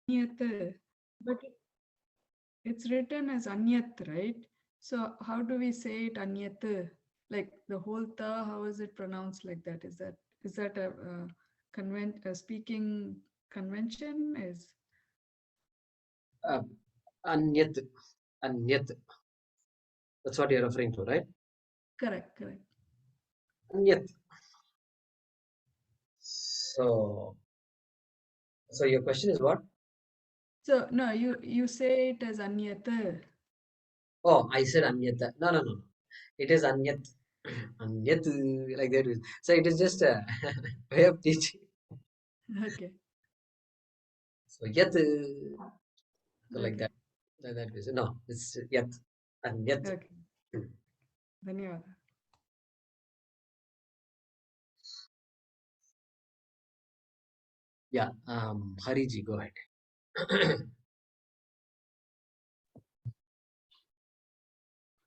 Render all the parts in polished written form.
Anyat, but it's written as Anyat, right? So how do we say it Anyat? Like the whole ta, how is it pronounced like that? Is that a speaking convention? Is Anyat. Anyat. That's what you're referring to, right? correct. Anyat. So your question is what? So no, you say it as Anyat. Oh, I said Anyat. No. It is Anyat. Anyat, like that. So it is just a way of teaching. Okay. So yet, so like Okay. that. That is no. It's yet and yet. Okay. Dhanyawad. Yeah. Hariji, go ahead.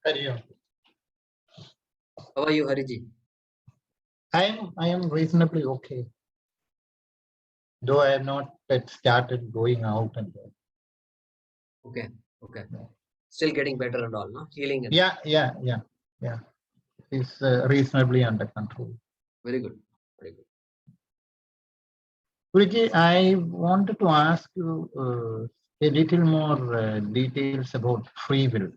Hari Om. How are you, Hariji? I am reasonably okay, though I have not yet started going out and Okay. Still getting better and all, no? Healing and yeah. It's reasonably under control. very good. Guruji, I wanted to ask you a little more details about free will.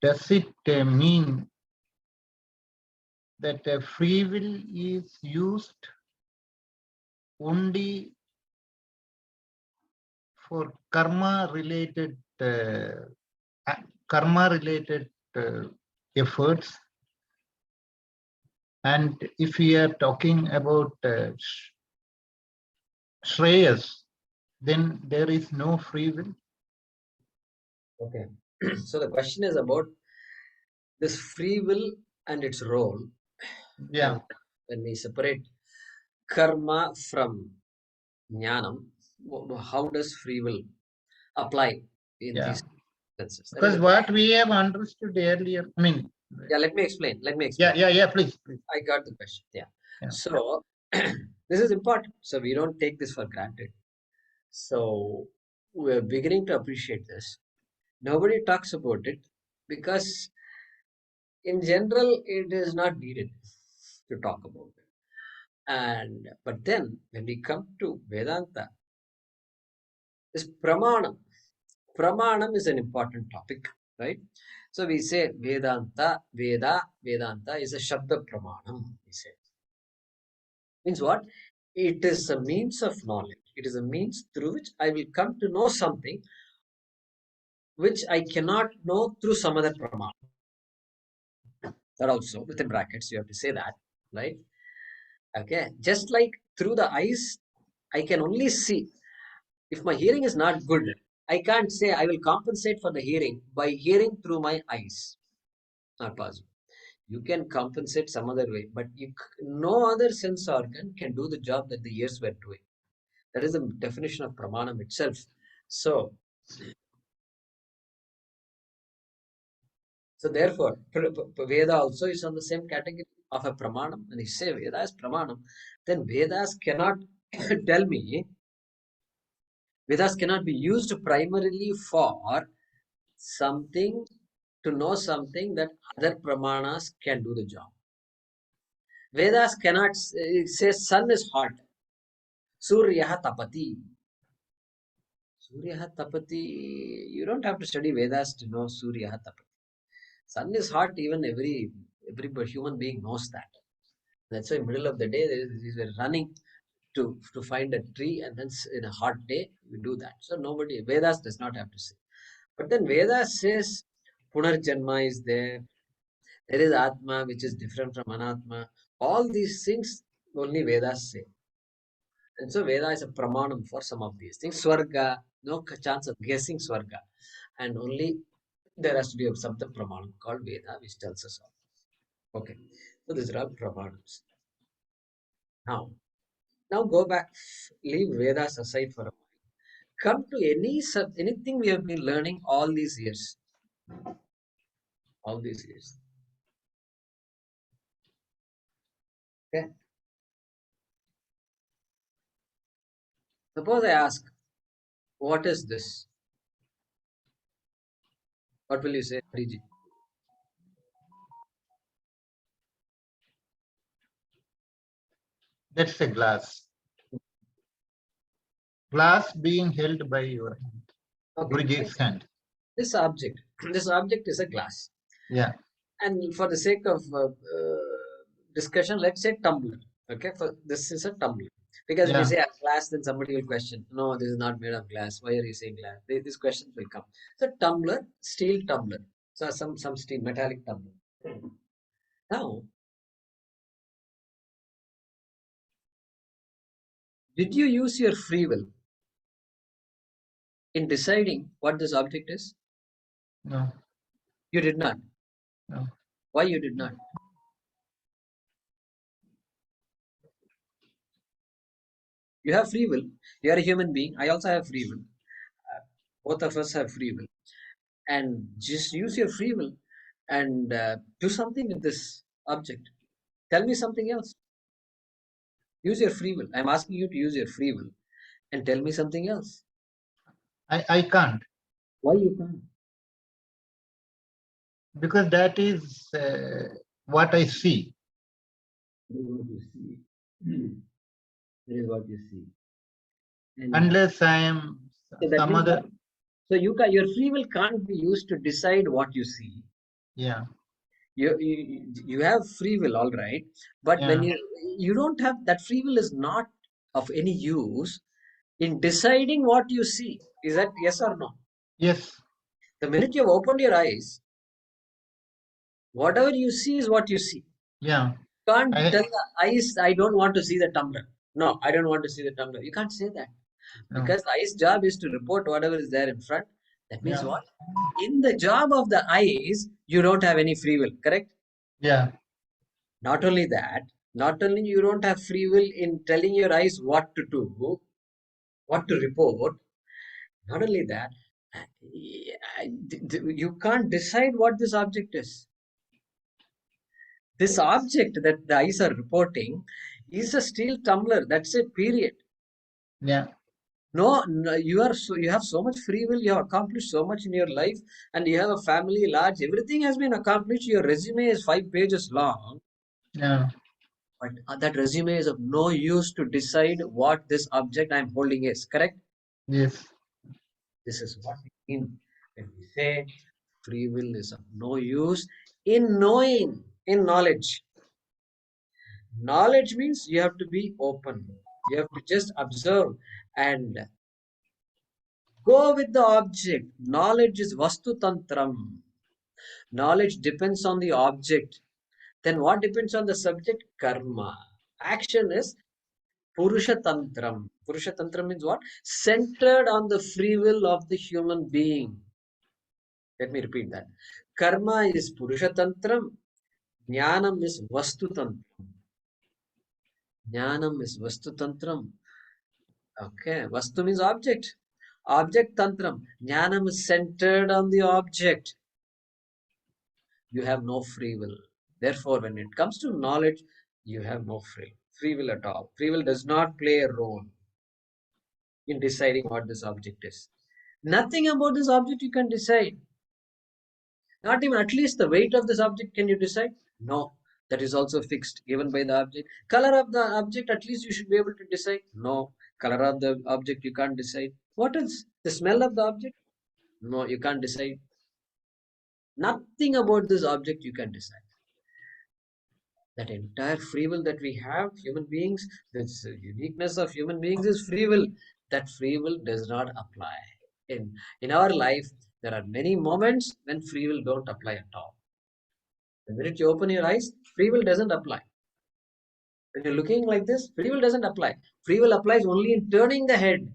Does it mean that free will is used only for karma-related efforts? And if we are talking about Shreyas, then there is no free will. Okay. So the question is about this free will and its role. Yeah. And when we separate karma from jnanam, how does free will apply in these senses? Because what we have understood earlier, I mean. Yeah, let me explain. Yeah, please. I got the question. Yeah. Yeah. So this is important. So we don't take this for granted. So we're beginning to appreciate this. Nobody talks about it because in general it is not needed to talk about it. But then when we come to Vedanta, this pramanam. Pramanam is an important topic, right? So we say Vedanta is a Shabda Pramanam, we say. Means what? It is a means of knowledge. It is a means through which I will come to know something which I cannot know through some other Pramanam. That also, within brackets, you have to say that, right? Okay. Just like through the eyes, I can only see. If my hearing is not good, I can't say I will compensate for the hearing by hearing through my eyes. Not possible. You can compensate some other way, but no other sense organ can do the job that the ears were doing. That is the definition of pramanam itself. So therefore, Veda also is on the same category of a pramanam. And if you say Veda is pramanam, then Vedas cannot tell me, Vedas cannot be used primarily for something, to know something that other pramanas can do the job. Vedas cannot say sun is hot. Suryaha tapati. Suryaha tapati. You don't have to study Vedas to know Suryaha tapati. Sun is hot, even every human being knows that. That's why middle of the day they were running to find a tree, and then in a hot day we do that. So nobody, Vedas does not have to say. But then Vedas says Punarjanma is there. There is Atma which is different from Anatma. All these things only Vedas say. And so Veda is a pramanam for some of these things. Swarga, no chance of guessing Swarga. And only there has to be a Sabda pramanam called Veda which tells us all. Okay. So these are all pramanams. Now go back, leave Vedas aside for a while. Come to anything we have been learning all these years. Okay. Suppose I ask, What is this? What will you say, Hariji? That's a glass. Glass being held by your hand. Okay. Guruji's hand. This object, this object is a glass. Yeah. And for the sake of discussion, let's say tumbler. Okay, for this is a tumbler. Because if you Yeah. say a glass, then somebody will question, no, this is not made of glass. Why are you saying glass? These questions will come. So tumbler, steel tumbler. So some steel, metallic tumbler. Now, did you use your free will in deciding what this object is? No. You did not. No. Why you did not? You have free will. You are a human being. I also have free will. Both of us have free will. And just use your free will and do something with this object. Tell me something else. Use your free will. I'm asking you to use your free will and tell me something else. I can't. Why you can't? Because that is what I see. That is what you see. That is what you see. And Unless I am so that some means other. what? So your free will can't be used to decide what you see. Yeah. You have free will, all right, but when Yeah. you don't have that, free will is not of any use in deciding what you see. Is that yes or no? Yes. The minute you have opened your eyes, whatever you see is what you see. Yeah. Can't I tell the eyes, I don't want to see the tumbler. No, I don't want to see the tumbler. You can't say that no. because the eye's job is to report whatever is there in front. That means Yeah. what? In the job of the eyes, you don't have any free will, correct? Yeah. Not only that, not only you don't have free will in telling your eyes what to do, what to report, not only that, you can't decide what this object is. This object that the eyes are reporting is a steel tumbler. That's it, period. Yeah. No, you have so much free will, you have accomplished so much in your life, and you have a family large, everything has been accomplished. Your resume is 5 pages long, Yeah. but that resume is of no use to decide what this object I'm holding is, correct? Yes. This is what we mean when we say free will is of no use in knowing, in knowledge. Knowledge means you have to be open. You have to just observe and go with the object. Knowledge is vastu tantram. Knowledge depends on the object. Then what depends on the subject? Karma. Action is Purusha Tantram. Purusha Tantram means what? Centered on the free will of the human being. Let me repeat that. Karma is Purusha Tantram. Jnanam is Vastu Tantram. Jnanam is Vastu Tantram. Okay. Vastu means object. Object Tantram. Jnanam is centered on the object. You have no free will. Therefore, when it comes to knowledge, you have no free will at all. Free will does not play a role in deciding what this object is. Nothing about this object you can decide. Not even at least the weight of this object can you decide? No. That is also fixed, given by the object. Color of the object, at least you should be able to decide. No. Color of the object you can't decide. What else? The smell of the object? No, you can't decide. Nothing about this object you can decide. That entire free will that we have, human beings, this uniqueness of human beings is free will. That free will does not apply. In our life, there are many moments when free will don't apply at all. The minute you open your eyes, free will doesn't apply. When you're looking like this, free will doesn't apply. Free will applies only in turning the head,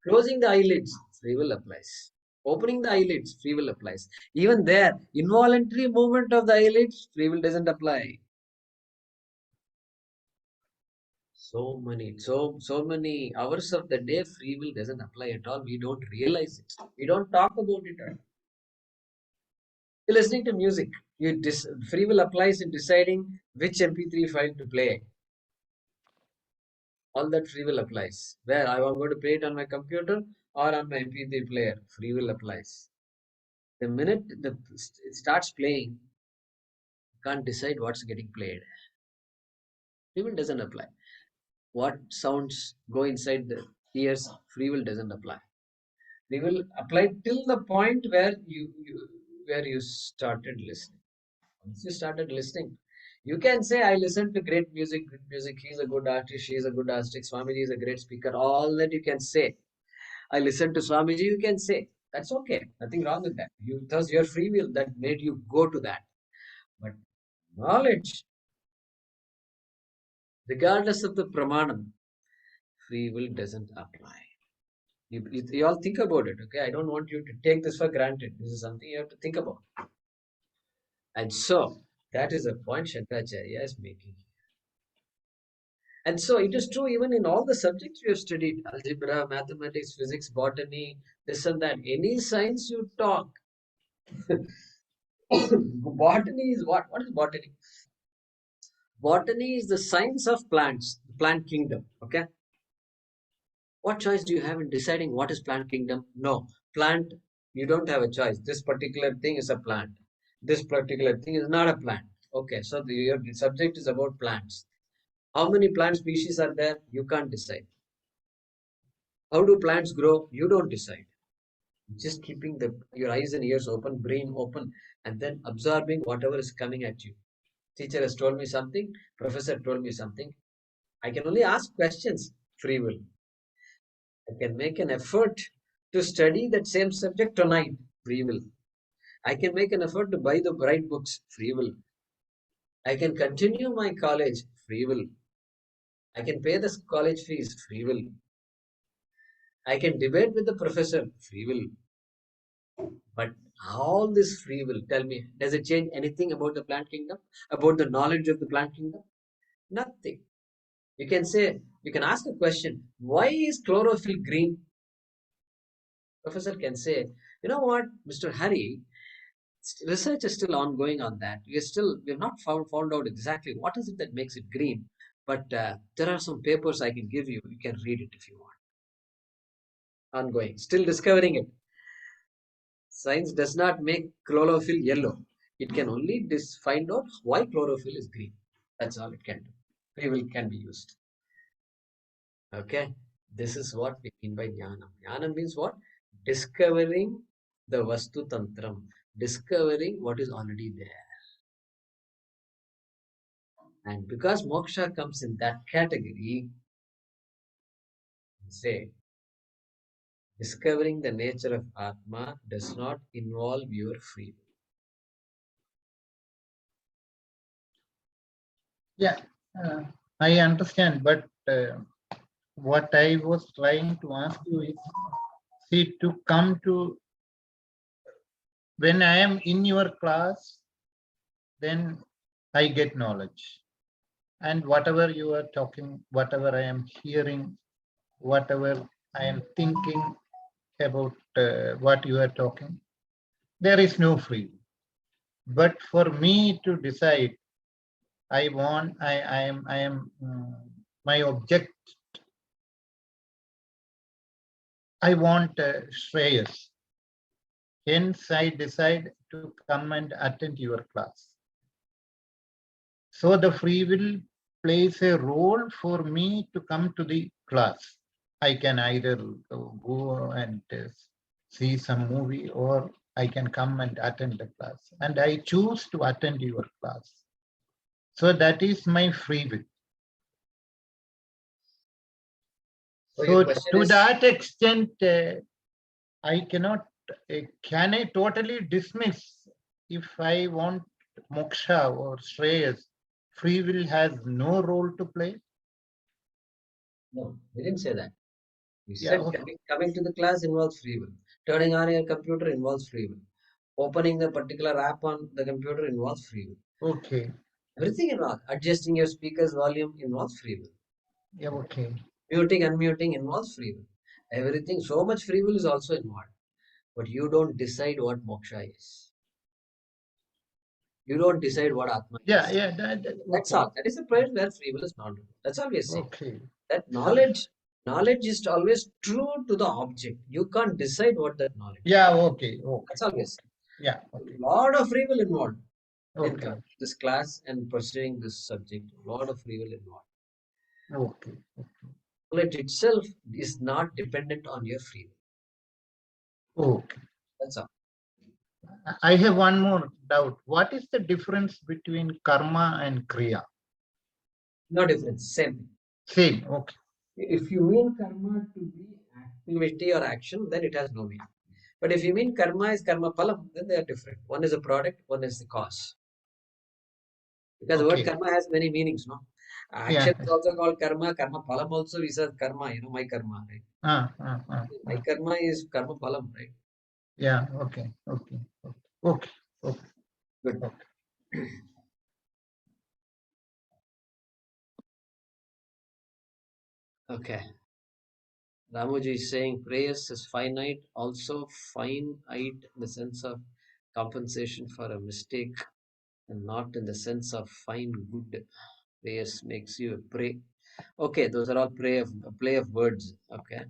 closing the eyelids, free will applies. Opening the eyelids, free will applies. Even there, involuntary movement of the eyelids, free will doesn't apply. So many hours of the day, free will doesn't apply at all. We don't realize it. We don't talk about it. You're listening to music. Free will applies in deciding which MP3 file to play. all that free will applies. Where I am going to play it on my computer or on my MP3 player, free will applies. The minute it starts playing, you can't decide what's getting played. Free will doesn't apply. What sounds go inside the ears, free will doesn't apply. Free will apply till the point where you started listening. Once you started listening, you can say, I listen to great music, good music, he's a good artist, she's a good artist, Swamiji is a great speaker, all that you can say. I listen to Swamiji, you can say. That's okay. Nothing wrong with that. Thus your free will that made you go to that. But knowledge, regardless of the pramanam, free will doesn't apply. You all think about it, okay? I don't want you to take this for granted. This is something you have to think about. And so, that is a point Shankaracharya is making. And so, it is true even in all the subjects we have studied, algebra, mathematics, physics, botany, this and that. Any science you talk. Botany is what? What is botany? Botany is the science of plants, the plant kingdom, okay? What choice do you have in deciding what is plant kingdom? No. Plant, you don't have a choice. This particular thing is a plant. This particular thing is not a plant. Okay, so your subject is about plants. How many plant species are there? You can't decide. How do plants grow? You don't decide. Just keeping your eyes and ears open, brain open, and then absorbing whatever is coming at you. Teacher has told me something, professor told me something. I can only ask questions, free will. I can make an effort to study that same subject tonight, free will. I can make an effort to buy the right books, free will. I can continue my college, free will. I can pay the college fees, free will. I can debate with the professor, free will. But all this free will, tell me, does it change anything about the plant kingdom? About the knowledge of the plant kingdom? Nothing. You can say, you can ask a question, why is chlorophyll green? Professor can say, you know what, Mr. Hari, research is still ongoing on that. We have not found out exactly what is it that makes it green. But there are some papers I can give you. You can read it if you want. Ongoing, still discovering it. Science does not make chlorophyll yellow. It can only find out why chlorophyll is green. That's all it can do. Free will can be used. Okay, this is what we mean by jnanam. Jnanam means what? Discovering the vastu tantram, discovering what is already there. And because moksha comes in that category, say, discovering the nature of Atma does not involve your free will. Yeah, I understand, but what I was trying to ask you is, see, to come to, when I am in your class, then I get knowledge. And whatever you are talking, whatever I am hearing, whatever I am thinking about what you are talking, there is no free will. But for me to decide, I am my object, I want Shreyas. Hence, I decide to come and attend your class. So the free will plays a role for me to come to the class. I can either go and see some movie, or I can come and attend the class. And I choose to attend your class. So that is my free will. So to that extent, I cannot, can I totally dismiss if I want moksha or shreyas? Free will has no role to play? No, we didn't say that. We Yeah, said okay. coming to the class involves free will. Turning on your computer involves free will. Opening the particular app on the computer involves free will. Okay. Everything involves. Adjusting your speaker's volume involves free will. Yeah, okay. Muting, unmuting involves free will. Everything, so much free will is also involved. But you don't decide what moksha is. You don't decide what Atma Yeah, is. yeah. That's okay. all. That is the point where free will is not. That's all we are saying. Okay. That knowledge is always true to the object. You can't decide what that knowledge is. Yeah, okay. That's always. Yeah, A okay. lot of free will involved in Okay. this class and pursuing this subject. A lot of free will involved. Okay. Knowledge itself is not dependent on your free will. Okay. That's all. I have one more doubt. What is the difference between karma and kriya? No difference. Same thing. Same. Okay. If you mean karma to be activity or action, then it has no meaning. But if you mean karma is karma phalam, then they are different. One is a product, one is the cause. Because the word Okay. karma has many meanings, no? Yeah. Action is also called karma. Karma phalam also is a karma, my karma, right? My karma is karma phalam, right? Yeah. Okay. Okay. Okay. Okay. Good. Okay. Okay. Ramuji is saying prayers is finite, also finite in the sense of compensation for a mistake and not in the sense of fine good. Prayers makes you pray. Okay, those are all play of words. Okay.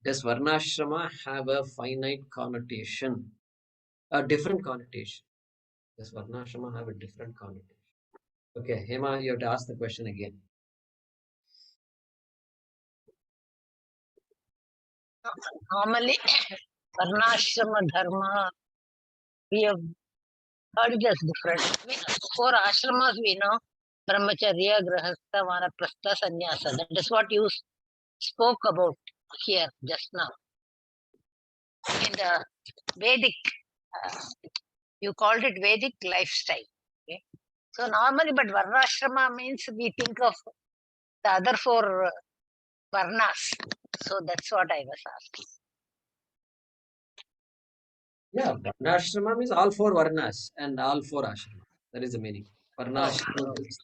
Does Varnashrama have a finite connotation? A different connotation? Does Varnashrama have a different connotation? Okay, Hema, you have to ask the question again. Normally, Varnashrama Dharma, we have heard it as different. I mean, four ashramas we know Brahmacharya, Grahastha, Vanaprastha, Sannyasa. That is what you spoke about here just now. In the Vedic, you called it Vedic lifestyle. Okay? So, normally, but Varnashrama means we think of the other four Varnas. So, that's what I was asking. Yeah, Varnashrama means all four Varnas and all four ashramas. That is the meaning. Varnashrama means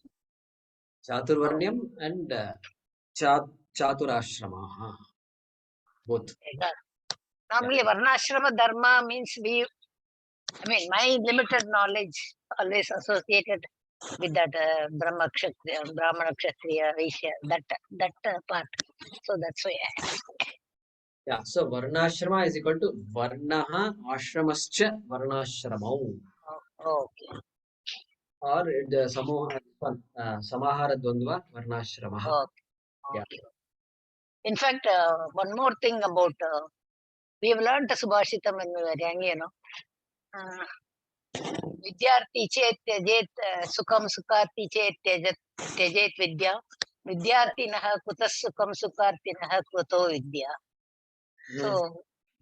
Chaturvarnyam and Chaturashrama. Both. Normally, Varnashrama Dharma means my limited knowledge always associated with that Brahma Kshatriya, Brahmana Kshatriya, Vaishya, that part. So that's why I asked. Yeah, so Varnashrama is equal to Varnaha Ashramascha Varnashramau. Okay. Or the Samahara Dvandva Varnashramaha. Okay. Yeah. Okay. In fact, one more thing about we have learned the Subhashitam when we were young, विद्यार्थी चेत त्यजेत सुखम सुखार्थी चेत त्यजेत विद्या विद्यार्थिनः कुतः सुखम सुखार्थिनः कुतो विद्या.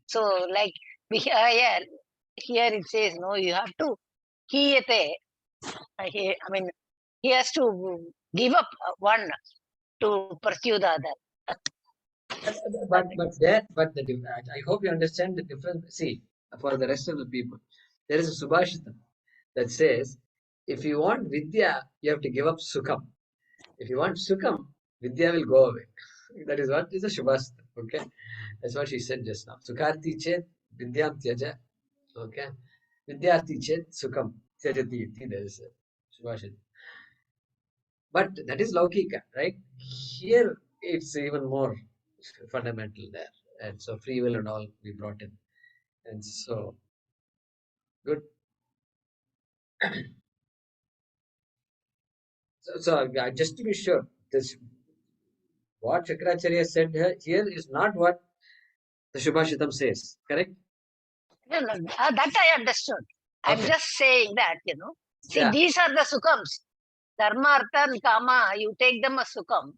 So like here it says no, you have to kiyate. He has to give up one to pursue the other. But I hope you understand the difference. See, for the rest of the people, there is a Subhashitam that says, if you want Vidya, you have to give up Sukham. If you want Sukham, Vidya will go away. That is what is a Subhashitam. Okay, that's what she said just now. Sukharti chet Vidyam tyaja. Okay, Vidyarthi chet Sukham tyajati iti. There is a Subhashitam. But that is Laukika, right? Here it's even more fundamental there. And so free will and all we brought in. And so good. So just to be sure, this what Shakracharya said here is not what the Shubhashitam says, correct? No, that I understood. I'm just saying that, see, Yeah. these are the sukhams. Dharma, artha, and kama, you take them as sukham.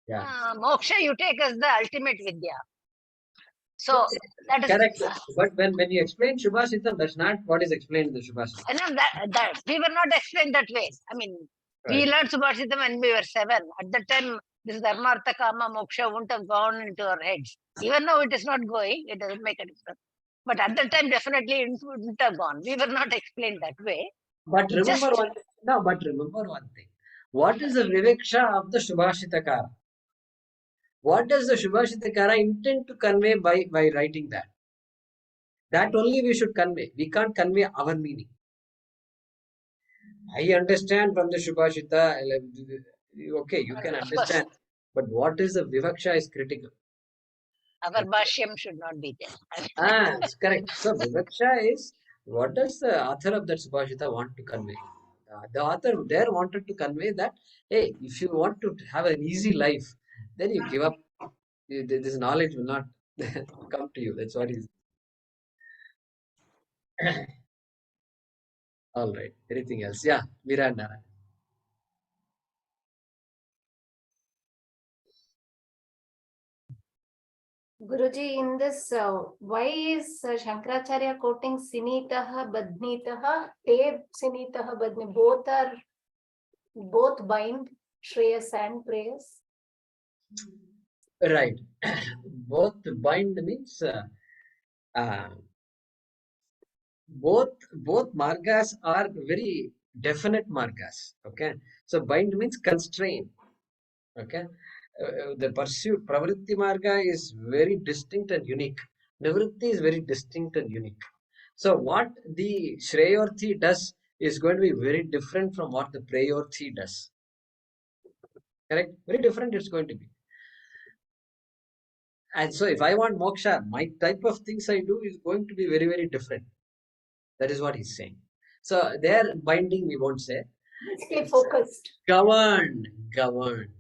Yeah. Moksha, you take as the ultimate vidya. So that is correct. But when you explain Shubhashitam, that's not what is explained in the Shubhashitam. I know that we were not explained that way. We learned Subhashitam when we were 7. At that time, this Dharma, Artha, Kama, Moksha wouldn't have gone into our heads. Even now it is not going, it doesn't make a difference. But at that time, definitely it wouldn't have gone. We were not explained that way. But remember one thing. What is the Viveksha of the Shubhashitakara? What does the Shubhashitakara intend to convey by writing that? That only we should convey. We can't convey our meaning. I understand from the Shubhashita. Okay, you can understand. But what is the Vivaksha is critical. Our Bhashyam should not be there. It's correct. So Vivaksha is, what does the author of that Subhashita want to convey? The author there wanted to convey that, hey, if you want to have an easy life, then you give up. This knowledge will not come to you. That's what he's. All right. Anything else? Yeah, Miranda. Guruji, in this, why is Shankaracharya quoting Sinitaha, Badnitaha, Te Sinitaha, Badni? Both bind Shreyas and Preyas. Right. Both bind means both margas are very definite margas. Okay. So bind means constrain. Okay. The pursuit, pravritti marga is very distinct and unique. Nivritti is very distinct and unique. So what the Shreyorthi does is going to be very different from what the Preyorthi does. Correct? Very different it's going to be. And so if I want moksha, my type of things I do is going to be very, very different. That is what he's saying. So their binding we won't say. Stay focused. Governed. Governed.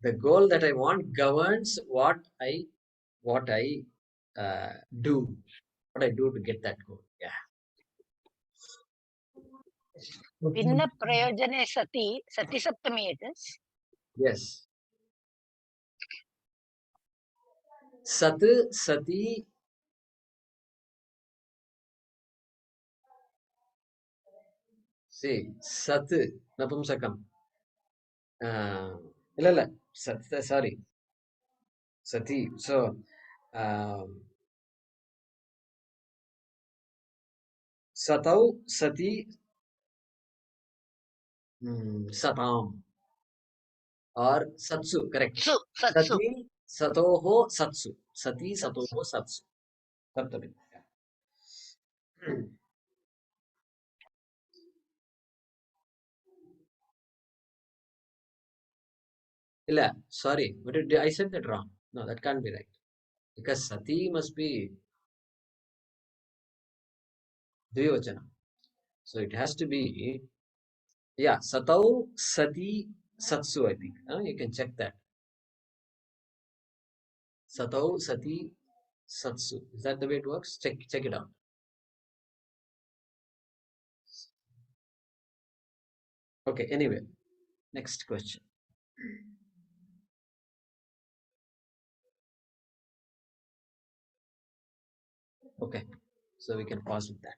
The goal that I want governs what I do. What I do to get that goal. Yeah. Vinna prayojane sati, sati saptami it is. Yes. Sat, sati. See, sat, napumsakam. Illa, sorry. Sati. So, satau, sati, satam. Or satsu, correct. Satsu. Sati, satoho, satsu. Sati, satoho, satsu. Saptami. Illa, sorry. What did I said that wrong? No, that can't be right. Because sati must be dvivachana. So it has to be, yeah, satau, sati, satsu, I think. You can check that. Satau, sati, satsu. Is that the way it works? Check it out. Okay, anyway, next question. Okay, so we can pause with that.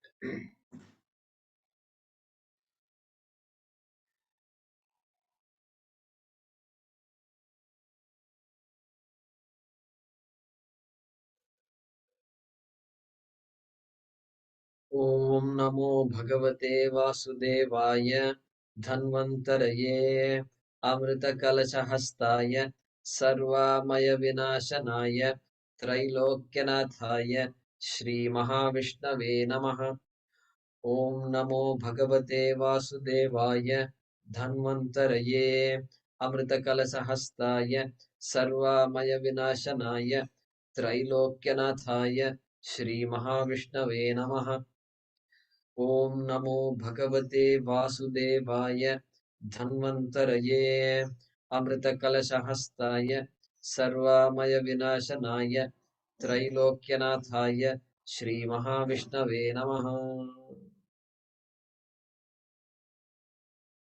Om Namo Bhagavate Vasudevaya Dhanvantaraye Amrita Kalashahastaya Sarvamaya Vinashanaya Trailokyanathaye Shri Mahavishnave Namaha. Om Namo Bhagavate Vasudevaya Dhanvantaraye Amrita Kalashahastaya Sarvamaya Vinashanaya Trailokyanathaye Shri Mahavishnave Namaha. Om Namo Bhagavate Vasudevaya Dhanvantaraye Amrita Kalashahastaya Sarvamaya Vinashanaya Trailokyanathaye Shri Mahavishnave Namaha.